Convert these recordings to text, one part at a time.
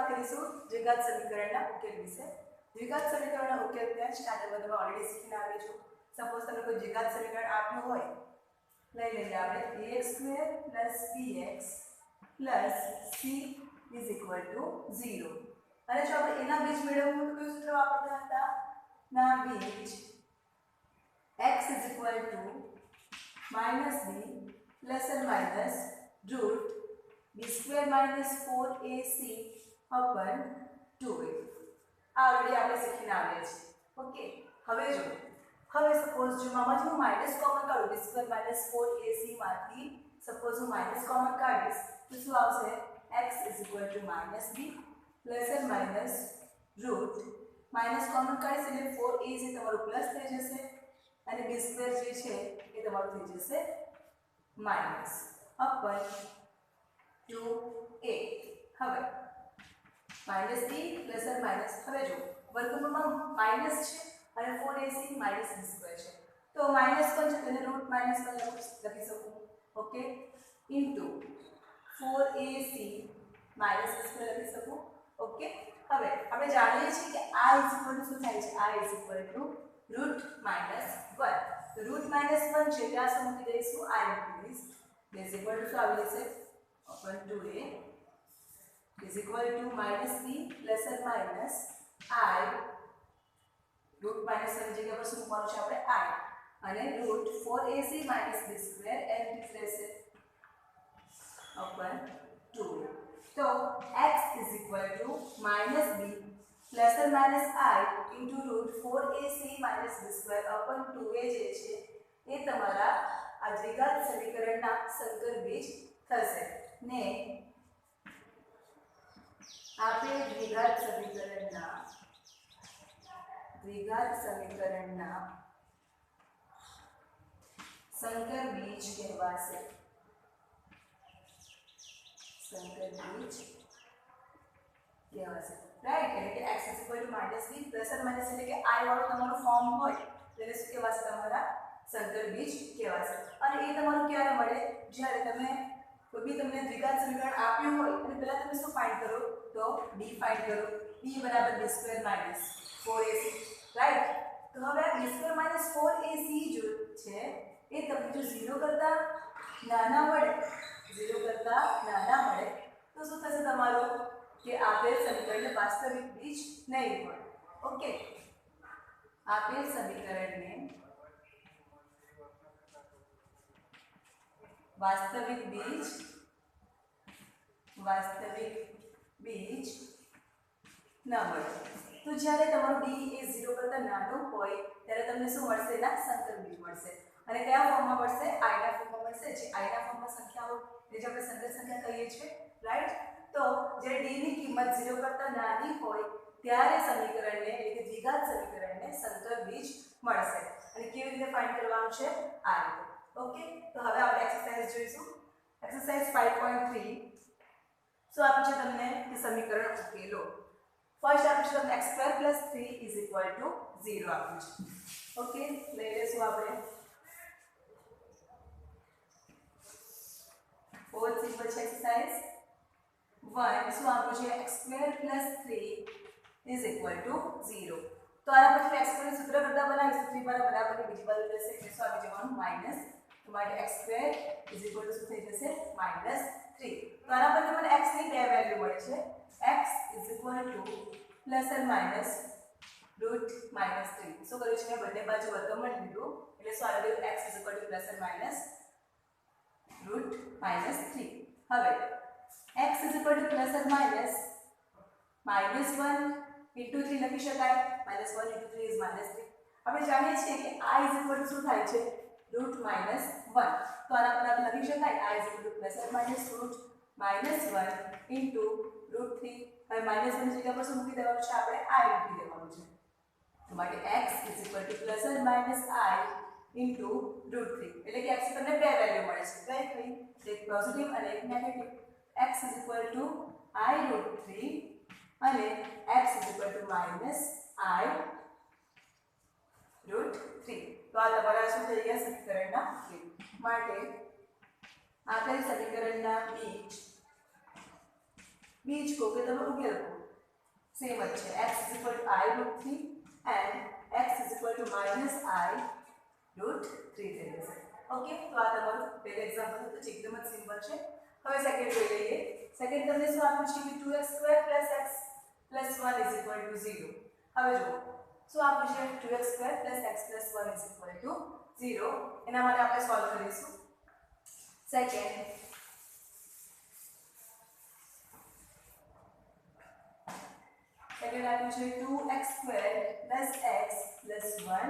વાત કરીશું દ્વિઘાત સમીકરણના ઉકેલ વિશે। દ્વિઘાત સમીકરણના ઉકેલ ત્યાં સ્ટાન્ડર્ડ 1 માં ઓલરેડી શીખીને આવી છું। સપોઝ તમને કોઈ દ્વિઘાત સમીકરણ આપ્યું હોય, લઈ લઈએ આપણે ax² + bx + c = 0 અને જો આપણે એના બીજ મેળવવું તો કયું સૂત્ર વાપરતા હતા? ના બીજ x = -b ± √b² - 4ac/2a આ ઓલરેડી આપણે શીખીને આવ્યા છીએ। ઓકે, હવે જો સપોઝ જો આમાંથી હું માઈનસ કોમન કાઢું b² - 4ac માંથી સપોઝ હું માઈનસ કોમન કાઢીશ તો શું આવશે? x = -b ± માઈનસ કોમન કાઢીશ એટલે 4ac તમારું પ્લસ થઈ જશે અને b² જે છે એ તમારું થઈ જશે માઈનસ અપન 2a। હવે -b ± હવે જો વર્ગમૂળમાં માઈનસ છે અને 4ac માઈનસ b² છે તો માઈનસ પણ છે તેને રૂટ માઈનસ પણ લખી શકું। Okay, into 4ac minus b² લખી શકું। ઓકે, હવે આપણે જાણીએ છીએ કે આ ઇક્વલ ટુ શું થાય છે? આ ઇક્વલ ટુ રૂટ માઈનસ 1 તો રૂટ માઈનસ 1 છે ત્યાં શું મૂકી દઈશું? આ મૂકી દઈશ બેઝ ઇક્વલ ટુ શું આવી જશે? Upon 2a is equal to -b ± i root minus 1 જગ્યા પર શું મૂકવાનું છે આપણે? i અને રૂટ 4ac - b² એમ રહેશે અપન 2 તો x is equal to -b ± i into root 4ac - b² upon 2a જે છે એ તમારા આ દ્વિઘાત સમીકરણના સંકર બીજ થશે ને આપેલ દ્વિઘાત સમીકરણના સંકર બીજ કહેવાશે। રાઈટ, એટલે કે x = -b ± એટલે કે i વાળો તમારો ફોર્મ હોય તેને શું કહેવાશે? તમારા સંકર બીજ કહેવાશે। અને એ તમારું ક્યારે મળે? જ્યારે તમે કોઈ બી તમને દ્વિઘાત સમીકરણ આપ્યું હોય અને પહેલા તમે શું ફાઇન્ડ કરો? તો d ફાઇન્ડ કરો। d = b² - 4ac right. તો હવે આ b² - 4ac જો છે એ તમને જો 0 કરતા નાના મળે તો શું થશે તમારું? કે આપેલ સમીકરણને વાસ્તવિક બીજ નહીં મળે। ઓકે, આપેલ સમીકરણને વાસ્તવિક બીજ ન મળે તો જ્યારે તમારું d એ 0 કરતા નાનું હોય ત્યારે તમને શું મળશે? ના સંકર બીજ મળશે। અને કયા ફોર્મમાં મળશે? i ના ફોર્મમાં મળશે। જે i ના ફોર્મમાં સંખ્યાઓ જે આપણે સંકર સંખ્યા કહીએ છીએ, રાઈટ। તો જ્યારે d ની કિંમત 0 કરતા નાની હોય ત્યારે સમીકરણને એટલે કે દ્વિઘાત સમીકરણને સંકર બીજ મળશે। અને કેવી રીતે ફાઇન્ડ કરવાનું છે? આ રીતે। ઓકે, તો હવે આપણે એક્સરસાઇઝ જોઈશું। એક્સરસાઇઝ 5.3 શું આપ્યું છે તમને? કે સમીકરણ ઉકેલો। ફર્સ્ટ આપ્યું છે તમને x² + 3 = 0 આપ્યું છે। ઓકે, લઈ લેશું આપણે ફોર્થ સિમ્પલ છે એક્સરસાઇઝ 1 શું આપ્યું છે? x² + 3 = 0 તો આના પછી x² નું સૂત્ર કરતા બનાવીશું 3 વાળા બરાબરની બીજી બાજુ રહેશે એટલે શું આવી જવાનું? માઈનસ તો માટે x² = શું થઈ જશે? -3 તો આના પરથી મને x ની બે વેલ્યુ મળે છે। x = ± √-3 શું કર્યું છે? બંને બાજુ વર્ગમૂળ લીધું એટલે શું આવી ગયું? x = ± √-3 હવે x = ± -1 into 3 લખી શકાય। -1 into 3 is -3 આપણે જાણીએ છીએ કે i = શું થાય છે? √-1 તો આના પર આપણે લખી શકાય i = ± √-1 into √3 હવે -1 ની જગ્યા પર શું મૂકી દેવાનું છે? આપણે i મૂકી દેવાનું છે તો માટે x = ± i into √3 એટલે કે x ની તમને બે વેલ્યુ મળે છે। કઈ એક પોઝિટિવ અને એક નેગેટિવ। x = i √3 અને x = -i √3 તો આ તમારા શું થઈ ગયા? સમીકરણના ઉકેલ માટે આપેલ સમીકરણના બીજ કો કે તમે ઉકેલ કો સેમ જ છે. x is equal to i√3 and x is equal to minus i√3 થઈ જશે. ઓકે, તો આ તમારું પહેલું એક્ઝામ્પલ હતું, જે એકદમ જ સિમ્પલ છે. હવે સેકન્ડ જોઈ લઈએ. સેકન્ડ તમને શું આપ્યું છે કે 2x² + x + 1 is equal to 0. હવે જુઓ શું આપ્યું છે 2x² + x + 1 is equal to 0. એના માટે આપણે સોલ્વ કરીશું. સેકન્ડ આપ્યું છે 2x² + x + 1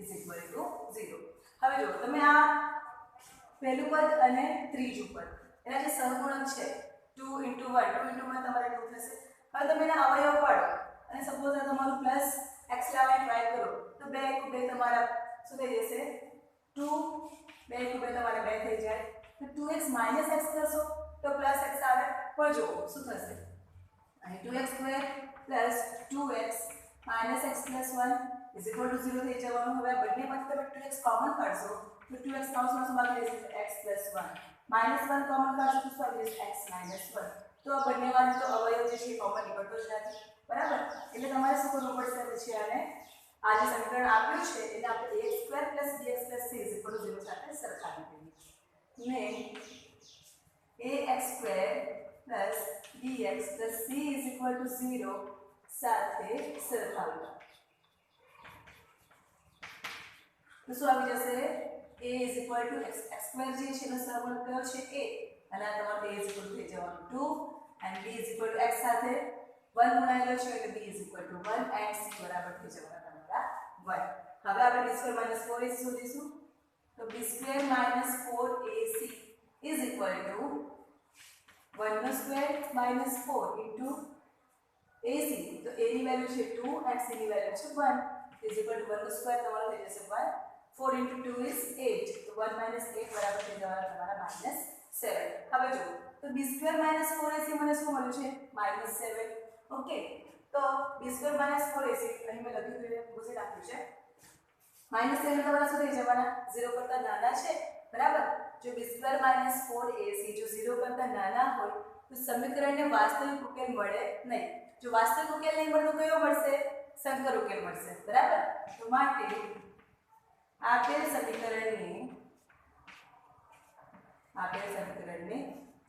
is equal to 0. હવે જુઓ તમે આ પહેલું પદ અને ત્રીજું પદ એના જે સહગુણક છે 2 * 1 2 * 1 તમારે 2 થશે. હવે તમે એના અવયવ પાડો અને સપોઝ આ તમારું પ્લસ x લાવવાની ટ્રાય કરો તો 2 * 2 તમારા શું થઈ જશે 2 2 * 2 તમારે 2 થઈ જાય. તો 2x - x કરશો તો પ્લસ x આવે. પણ જુઓ શું થશે અહીં 2x² + 2x - x + 1 is equal to 0 થઈ જવાનું. હવે આ બંનેમાંથી તમે 2x કોમન કાઢશો તો 2x કૌંસમાં શું બાકી રહેશે x + 1 -1 કોમન કાઢશો તો શું આવી જશે x - 1. તો આ બંનેમાંથી તો અવયવ જે છે કોમન નીકળતો જ નથી, બરાબર. એટલે તમારે શું કરવું પડશે પછી આને આ જે સમીકરણ આપ્યું છે એને આપણે ax² + bx + c is equal to 0 સાથે સરખાવી દઈએ ને ax² + bx + c is equal to 0 સાથે સરખાવી. તો શું આવી જશે a is equal to x² જે છે એનો સહગુણક કયો છે a અને આ તમારે a is equal to થઈ જવાનું 2 and b is equal to x સાથે 1 ગુણાયેલો છે એટલે b is equal to 1 and c બરાબર થઈ જવાના તમારા 1. હવે આપણે b² - 4ac શોધીશું. તો b² - 4ac is equal to 1² - 4 into ac. તો a ની વેલ્યુ છે 2 and c ની વેલ્યુ છે 1 is equal to 1² તમારો થઈ જશે 1. 4 into 2 is 8. તો 1 - 8 બરાબર થઈ જવાના તમારા -7. હવે જુઓ તો b² - 4ac મને શું મળ્યું છે -7. ઓકે, તો b² - 4ac અહીં મેં લખ્યું છે ભૂસી નાખ્યું છે. -7 તમારા શું થઈ જવાના 0 કરતા નાના છે, બરાબર. જો b² - 4ac જો 0 કરતા નાના હોય તો સમીકરણને વાસ્તવિક ઉકેલ મળે નહીં. જો વાસ્તવિક ઉકેલ નહીં મળે તો કયો મળશે સંકર ઉકેલ મળશે, બરાબર. તો માટે આપેલ સમીકરણને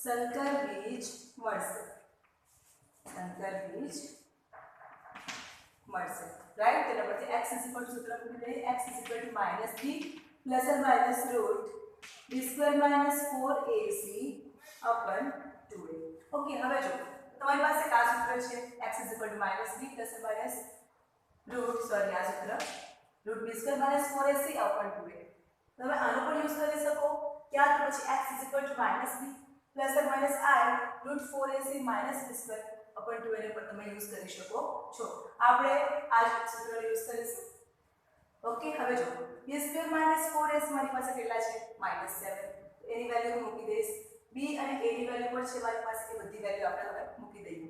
સંકર બીજ મળશે. રાઈટ. તેના પરથી x is equal to સૂત્ર મૂકી દઈએ. x is equal to -b ± √b² - 4ac / 2a. Okay, હવે જો તમારી પાસે આ સૂત્ર છે x is equal to -b ± આ સૂત્ર √b² - 4ac / 2a. તમે આનો પણ યુઝ કરી શકો. ત્યાર પછી x is equal to -b ± i √4ac - b² / 2a પર તમે યુઝ કરી શકો છો. આપણે આ સૂત્રનો યુઝ કરીશું. ઓકે, હવે જો b² - 4ac મારી પાસે કેટલા છે -7. એની વેલ્યુ હું મૂકી દઈશ. b અને a ની વેલ્યુ પણ છે મારી પાસે, એ બધી વેલ્યુ આપણે હવે મૂકી દઈએ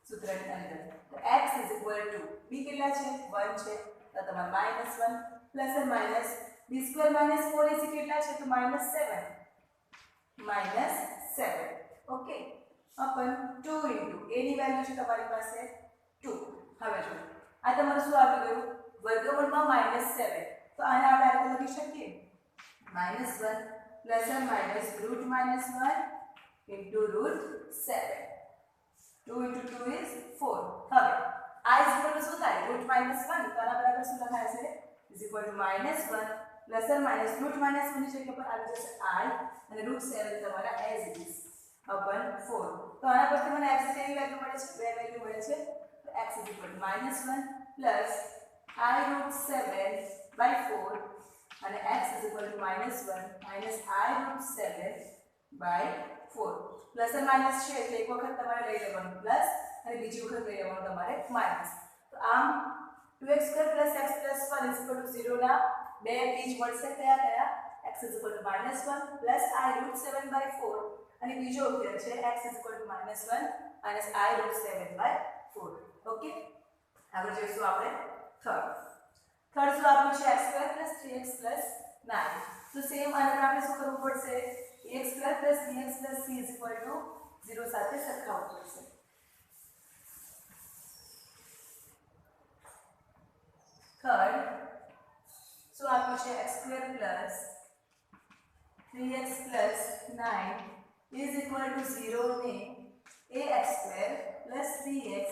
સૂત્રની અંદર. તો x is equal to b કેટલા છે 1 છે તો તમારે -1 ± b² - 4ac કેટલા છે તો -7. ઓકે, અપન 2 into a ની વેલ્યુ છે તમારી પાસે 2. હવે જો આ તમારું શું આવી ગયું વર્ગમૂળમાં -7. તો આને આપણે આ રીતે લખી શકીએ -1 ± √-1 into √7. 2 into 2 is 4. હવે I is equal to શું થાય √-1 તો આના બરાબર શું લખાય છે is equal to -1 ± √-1 ની જગ્યા પર આવી જશે I અને √7 તમારા as it is upon 4. તો આના પરથી મને x ની વેલ્યુ મળે છે, બે વેલ્યુ મળે છે. તો x is equal to -1 I√7/4 અને x is equal to -1 I√7/4. Plus અને માઇનસ છે એટલે એક વખત તમારે લઈ લેવાનું પ્લસ અને બીજી વખત લઈ લેવાનું તમારે માઇનસ. તો આમ 2x² + x + 1 is equal to 0 ના બે બીજ મળશે. કયા x is equal to -1 I√7/4 અને બીજો ઉકેલ છે x is equal to -1 I√7/4. Okay, આગળ જોઈશું આપણે થર્ડ શું આપ્યું છે x² + 3x + 9. તો સેમ આને આપણે શું કરવું પડશે ax² + bx + c is equal to 0 સાથે સરખાવવું પડશે. square plus 3x plus 9 is equal to 0 ને ax square plus 3x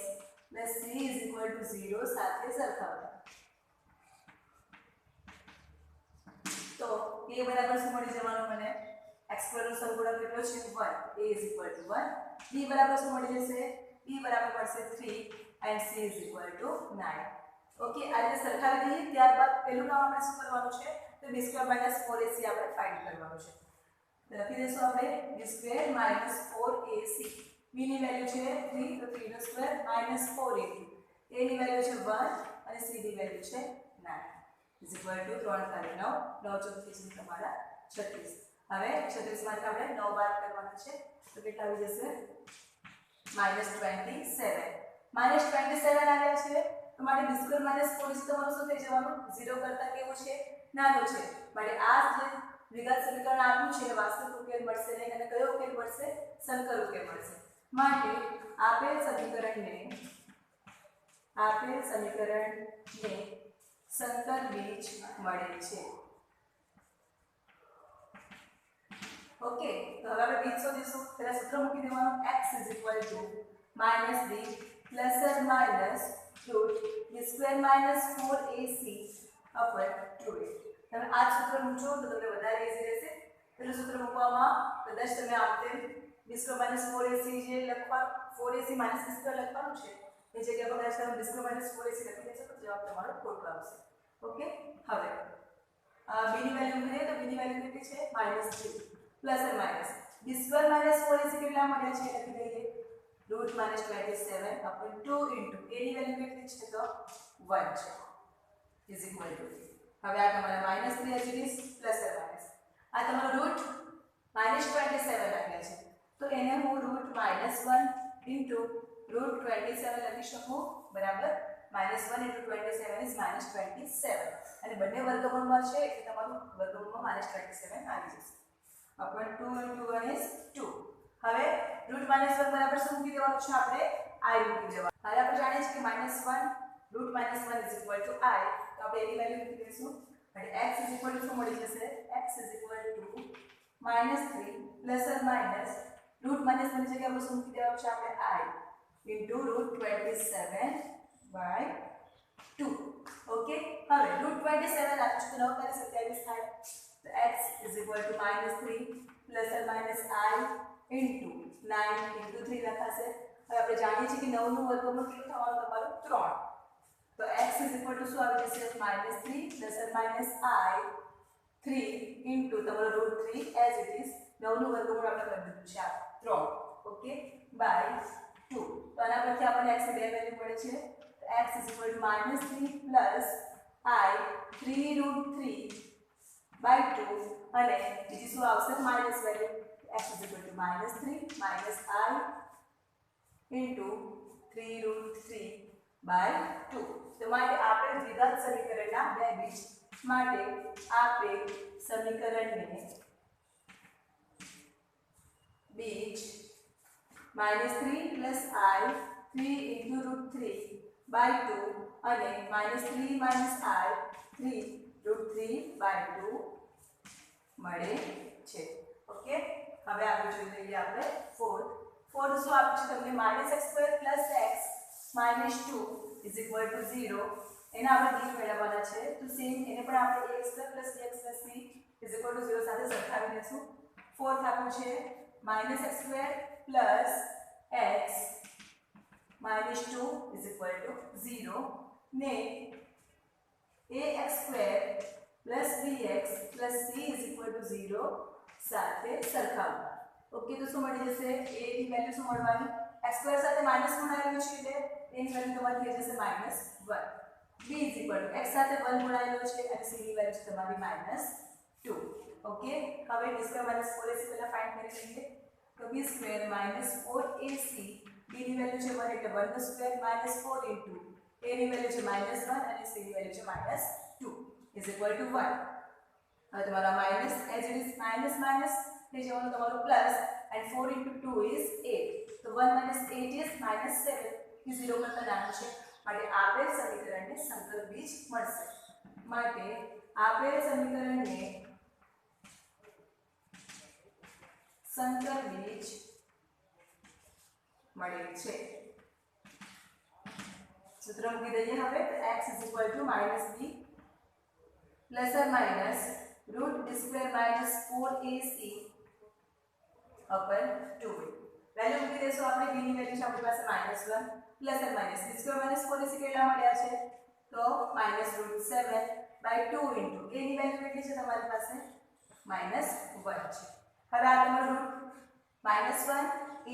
plus 3 is equal to 0 સાથે સરખાવતા. તો a બરાબર શું મળી જવાનું મને? x સ્ક્વેર નો સરવાળો કેટલો છે? 1. a is equal to 1. b બરાબર શું મળી જશે? b બરાબર મળશે 3 and c is equal to 9. Okay, આ રીતે સરખાવી દઈએ. ત્યારબાદ પહેલું કામ આપણે શું કરવાનું છે? તો b સ્ક્વેર માઈનસ 4ac આપણે ફાઇન્ડ કરવાનું છે. તો લખી દઈશું આપણે b square minus 4ac. b ની વેલ્યુ છે 3, તો 3 નો સ્ક્વેર માઈનસ 4 a ની વેલ્યુ છે 1 અને c ની વેલ્યુ છે 9 is equal to 3 તારી 9 9 ચોકથી છે તમારા 36. હવે 36 માંથી આપણે 9 બાદ કરવાના છે, તો કેટલા આવી જશે? -27. -27 આવ્યા છે, તો માટે b સ્ક્વેર માઈનસ 4 તમારું શું થઈ જવાનું? 0 કરતા કેવું છે? નાનું છે. માટે આ જે દ્વિઘાત સમીકરણ આપ્યું છે વાસ્તવિક ઉકેલ મળશે નહીં, અને કયો ઉકેલ મળશે? સંકર ઉકેલ મળશે. માટે આપેલ સમીકરણને સંકર બીજ મળે છે. ઓકે, તો હવે આપણે બીજ શોધીશું. પહેલા સૂત્ર મૂકી દેવાનું x = -b ± √b² - 4ac/2a. તમે આ સૂત્ર મૂકજો તો તમને વધારે ઈઝી રહેશે. પેલું સૂત્ર મૂકવામાં કદાચ તમે આમ તેમ b² - 4ac જે લખવાનું 4ac - b² લખવાનું છે એ જગ્યા પર કદાચ તમે b² - 4ac લખી દેશો તો જવાબ તમારો ખોટો આવશે. ઓકે, હવે b ની વેલ્યુ મૂકીએ તો b ની વેલ્યુ કેટલી છે? -3 પ્લસ અને માઈનસ b² - 4ac કેટલા મળ્યા છે? લખી દઈએ √27/2 ઇન્ટુ a ની વેલ્યુ કેટલી છે? તો 1 છે ઇઝ ઇક્વલ ટુ. હવે આ તમારા -3 as it is પ્લસ અને માઈનસ. આ તમારો રૂટ -27 આપ્યા છે, તો એને હું √-1 ઇન્ટુ √27 લખી શકું, બરાબર? -1 * 27 is -27, અને બંને વર્ગમૂળમાં છે એટલે તમારું વર્ગમૂળમાં -27 આવી જશે. અપન 2 * 1 is 2. હવે √-1 બરાબર શું મૂકી દેવાનું છે? આપણે i મૂકી દેવાનું. હવે આપણે જાણીએ છીએ કે -1 √-1 is equal to i, તો આપણે એની વેલ્યુ મૂકી દઈશું. અને x is equal to શું મળી જશે? x is equal to -3 plus અને માઈનસ √-1 ની જગ્યાએ આપણે શું મૂકી દેવાનું છે? આપણે i ઇન્ટુ √27/2. ઓકે, હવે √27 આપીશું તો 9 * 27 થાય, તો x is equal to -3 plus અને માઈનસ i ઇન્ટુ 9 ઇન્ટુ 3 લખાશે. હવે આપણે જાણીએ છીએ કે 9 નું વર્ગમૂળ કેટલું થવાનું? તમારું 3. તો x is equal to શું આવી જશે? -3 પ્લસ અને માઈનસ i 3 ઇન્ટુ તમારો √3 as it is 9 નું વર્ગમૂળ આપણે કરી દીધું છે 3. Okay, by 2. તો આના પરથી આપણને x ની બે વેલ્યુ મળે છે. તો x is equal to -3 plus i 3√3/2, અને બીજી શું આવશે? Minus value. x is equal to -3 minus i into 3√3/2. તો માટે આપણે દ્વિઘાત સમીકરણના બે બીજ માટે આપણે સમીકરણને બીજ -3 plus i 3 into √3/2 અને -3 minus i 3√3/2 મળે છે. ઓકે, હવે આગળ જોઈ લઈએ આપણે fourth શું આપ્યું છે તમને? -x² + x -2 is equal to 0. એના આપણે b મેળવવાના છે, તો સેમ એને પણ આપણે ax² + bx + c is equal to 0 સાથે સરખાવી દઈશું. fourth આપ્યું છે -x² + x -2 is equal to 0 ને ax² + bx + c is equal to 0 સાથે સરખાવવા. ઓકે, તો શું મળી જશે? a ની વેલ્યુ શું મળવાની? x² સાથે માઈનસ ગુણાયેલું છે એટલે a ની વેલ્યુ તમારી થઈ જશે -1. b is equal to x સાથે 1 ગુણાયેલો છે અને c ની વેલ્યુ છે તમારી -2. ઓકે, હવે b² - 4ac પહેલા ફાઇન્ડ કરી લઈએ. તો b² - 4ac, b ની વેલ્યુ છે 1 એટલે 1 નો સ્ક્વેર -4 ઇન્ટુ a ની વેલ્યુ છે -1 અને c ની વેલ્યુ છે -2 is equal to 1. હવે તમારા minus as it is minus થઈ જવાનું તમારું પ્લસ, and 4 into 2 is 8. તો 1 minus 8 is -7, એ 0 કરતા નાનું છે, માટે આપેલ સમીકરણને સંકર બીજ મળશે. માટે આપેલ સમીકરણને સંકર બીજ મળે છે. સૂત્ર મૂકી દઈએ હવે. x = -b ± √d² - 4ac/2a. Value મૂકી દેશું આપણે. b ની વેલ્યુ છે આપણી પાસે -1 ± d² - 4ac કેટલા મળ્યા છે? તો -√7/2 * a ની વેલ્યુ કેટલી છે તમારી પાસે? -1 છે. હવે આ તમારું -1 *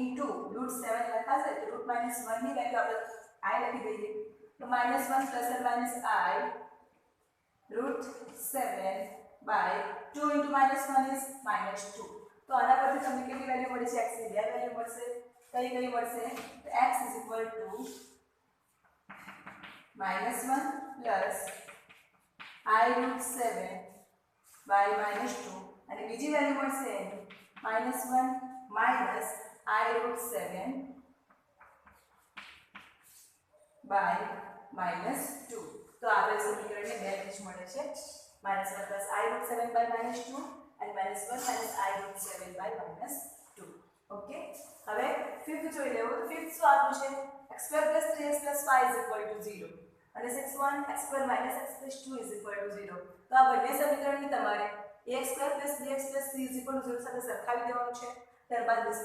√7 લખાશે તો √-1 ની વેલ્યુ આપણે i લખી દઈએ. તો -1 ± i √7/2 * -1 is -2. તો આના પરથી તમને કેટલી વેલ્યુ મળી છે? x ની બે વેલ્યુ મળશે. કઈ કઈ મળશે? તો x = -1 + i √7/2 અને બીજી વેલ્યુ મળશે એની -1 - i √7/2. તો આપેલ સમીકરણને બે રીત મળે છે. -1 + i √7/2 અને -1 - i √7/2. ઓકે. હવે ફિફ્થ જોઈ લેવું. તો ફિફ્થ શું આપ્યું છે? x² + 3x + 5 = 0 અને 6(1) x² - x + 2 = 0. તો આ બંને સમીકરણની તમારે ax² + bx + c = 0 સાથે સરખાવી દેવાનું છે. ત્યારબાદ d² -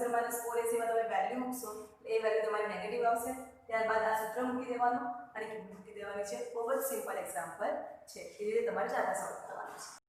4ac માં તમે વેલ્યુ મૂકશો એ વેલ્યુ તમારી નેગેટિવ આવશે. ત્યારબાદ આ સૂત્ર મૂકી દેવાનું અને કિંમત મૂકી દેવાની છે. ખૂબ જ સિમ્પલ એક્ઝામ્પલ છે. એ રીતે તમારે જાતે સોલ્વ કરવાનું છે.